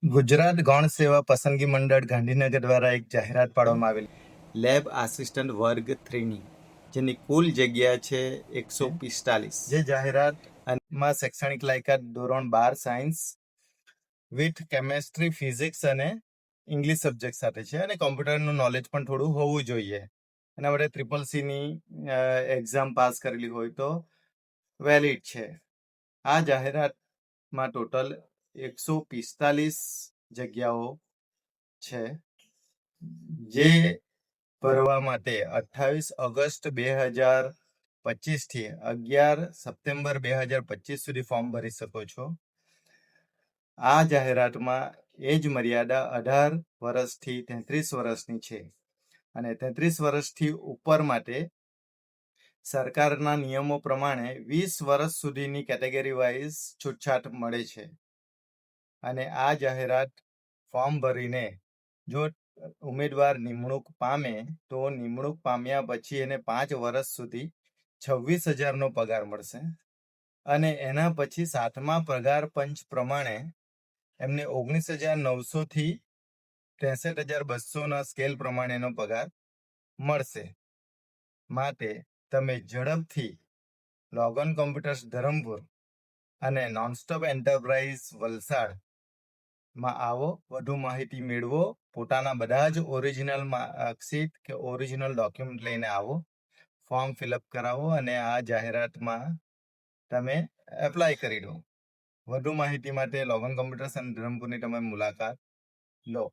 ગુજરાત ગૌણ સેવા પસંદગી મંડળ ગાંધીનગર દ્વારા એક જાહેરાત પાડવામાં આવેલી લેબ આસિસ્ટન્ટ વર્ગ 3ની, જેની કુલ જગ્યા છે 145. જે જાહેરાતમાં શૈક્ષણિક લાયકાત ધોરણ 12 સાયન્સ વિથ કેમેસ્ટ્રી, ફિઝિક્સ અને ઇંગ્લિશ સબ્જેક્ટ સાથે છે, અને કોમ્પ્યુટરનું નોલેજ પણ થોડું હોવું જોઈએ. એના માટે CCCની એક્ઝામ પાસ કરેલી હોય તો વેલિડ છે. આ જાહેરાતમાં ટોટલ 145 જગ્યાઓ છે, જે ભરવા માટે 28 ઓગસ્ટ 2025 થી 11 સપ્ટેમ્બર 2025 સુધી ફોર્મ ભરી શકો છો. આ જાહેરાતમાં એજ મર્યાદા 18 વર્ષથી 33 વર્ષની છે, અને 33 વર્ષથી ઉપર માટે સરકારના નિયમો પ્રમાણે 20 વર્ષ સુધીની કેટેગરી વાઇઝ છૂટછાટ મળે છે. અને આ જાહેરાત ફોર્મ ભરીને જો ઉમેદવાર નિમણૂક પામે તો નિમણૂક પામ્યા પછી એને 5 વર્ષ સુધી 26,000નો પગાર મળશે, અને એના પછી 7મા પગાર પંચ પ્રમાણે એમને 19,900 થી 63,200ના સ્કેલ પ્રમાણેનો પગાર મળશે. માટે તમે ઝડપથી લોગન કોમ્પ્યુટર્સ ધરમપુર અને નોનસ્ટોપ એન્ટરપ્રાઇઝ વલસાડમાં આવો, વધુ માહિતી મેળવો, પોતાના બધા જ ઓરિજિનલ માર્કશીટ કે ઓરિજિનલ ડોક્યુમેન્ટ લઈને આવો, ફોર્મ ફિલઅપ કરાવો અને આ જાહેરાતમાં તમે એપ્લાય કરી દો. વધુ માહિતી માટે લોગન કોમ્પ્યુટર્સ અને ધરમપુરની તમે મુલાકાત લો.